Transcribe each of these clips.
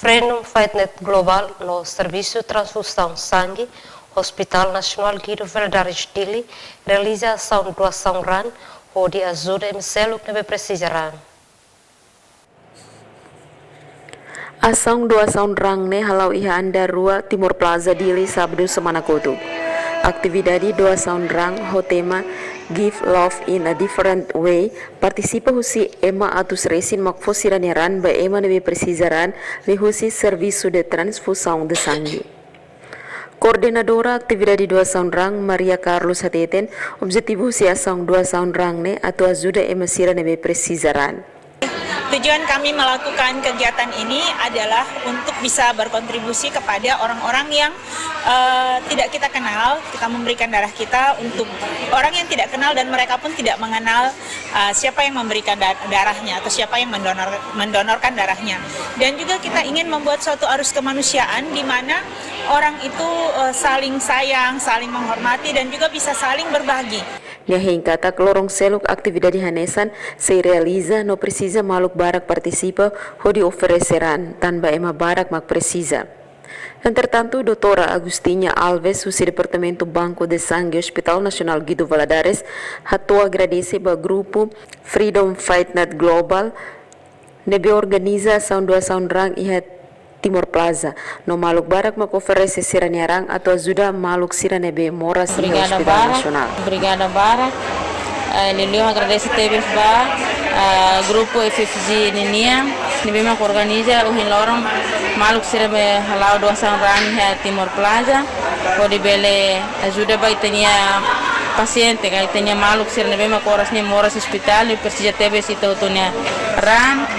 Freedom Fightnet Global no Serviço Transfusão Sangue, Hospital Nacional Guido Valadares Dili, realiza ação doação RAN, onde ajuda em selo que precisarão. Ação doação RAN ne halau iha anda rua Timur Plaza Dili Sabtu Semanakotu. Aktividade doação RAN ho tema Give Love in a Different Way participa husi ema atus resin makfosiran ran ba ema nebe precisaran li husi serviço de transfusão de sangue. Coordenadora atividade doação RAN Maria Carlos Hateten objetivo husi ação doação RAN ne atau ajuda ema sira nebe precisaran. Tujuan kami melakukan kegiatan ini adalah untuk bisa berkontribusi kepada orang-orang yang tidak kita kenal. Kita memberikan darah kita untuk orang yang tidak kenal dan mereka pun tidak mengenal siapa yang memberikan darahnya atau siapa yang mendonorkan darahnya. Dan juga kita ingin membuat suatu arus kemanusiaan di mana orang itu saling sayang, saling menghormati dan juga bisa saling berbagi. Kata lorong seluk atividade hanesan se realiza no precisa maluk barak participa hodi ofereceran tanpa ema barak mak precisa. Entretanto, doutora Agustina Alves, do Departamento Banco de Sangue Hospital Nacional Guido Valadares, hatou agradece ao grupo Freedom Fightnet Global, nebe organiza ação doação RAN e Timur Plaza, no maluk barak mak oferece siraniarang atau ajuda maluk siranebe mora si Hospital Nacional. Obrigada Barak. Lelio agradece tebes ba grupo FFG Ninia, nebe mak organiza uhin lorong maluk sirabe halau doação RAN Timur Plaza, pode bele ajuda ba itania paciente ka itania maluk siranebe mak orasnya mora si hospital e precisa tebes itotonia RAN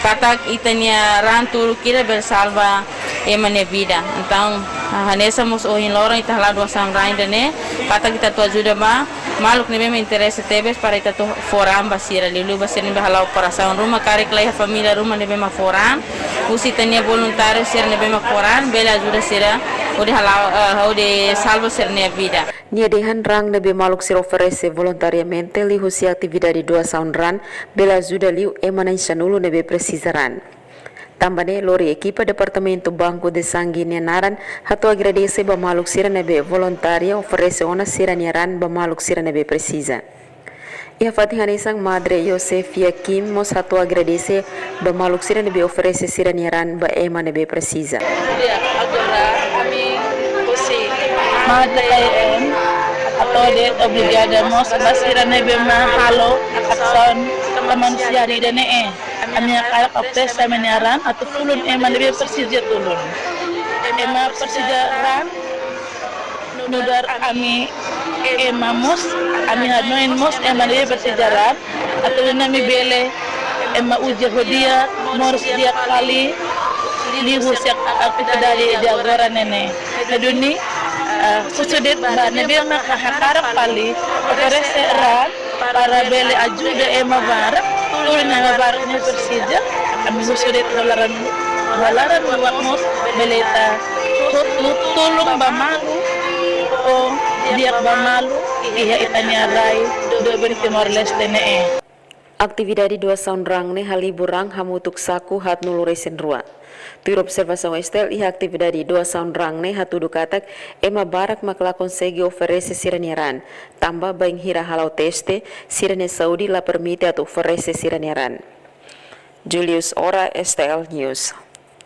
katak itania ran tulu kira bersalva emane vida. Então, hanesa mos ohin lorong ita hala doação RAN dene katak kita tu ajuda ba maluk nebe me interesse tebes para ita tu foram basira lilu basira nebe hala operação rumah karek lai família rumah nebe ma foram usi tania voluntário sira nebe ma foram bela ajuda sira ode hala ode salva sira ne vida. Nia dehan RAN nebe maluk sira oferece voluntariamente li husi atividade doação RAN bela ajuda liu emanan chanulu nebe precisaran. Tambane lori equipa Departamento Banco de Sangue Nenaran hato agradece ba maluk sira nebe voluntaria oferece ona sira niaran ba maluk sira nebe precisa. Ia fatihanisang Madre Yosefia Kim mos hato agradece ba maluk sira nebe oferece sira niaran ba ema nebe precisa. Agora kami husi Madre atau de obrigada mos basira nebe mahalo akson manusia di dene kami akan apres menyaran atau tulun ema nebe persija tulun ema persija RAN nudar kami ema mos kami hanoin mos ema nebe persija RAN atau nami bele ema uji hodia mors dia kali lihu siak kita dari agora nene neduni susudet ba nebe ma hakarap kali operasi RAN para bele ajuda ema barak tulun ema barak ni persija kami susudet dolaran wakmos beleta tulung ba malu o dia ba malu iya itania rai do berti Timor-Leste ne. Aktividade doação RAN ne haliburang hamutuk saku hat nuluresen rua. Tur observação estel e atividade doação RAN ne hatudu katak ema barak makla consegue oferece siraniaran. Tamba baing hira halau teste sirane Saudi la permite atau oferece siraniaran. Julius Ora STL News.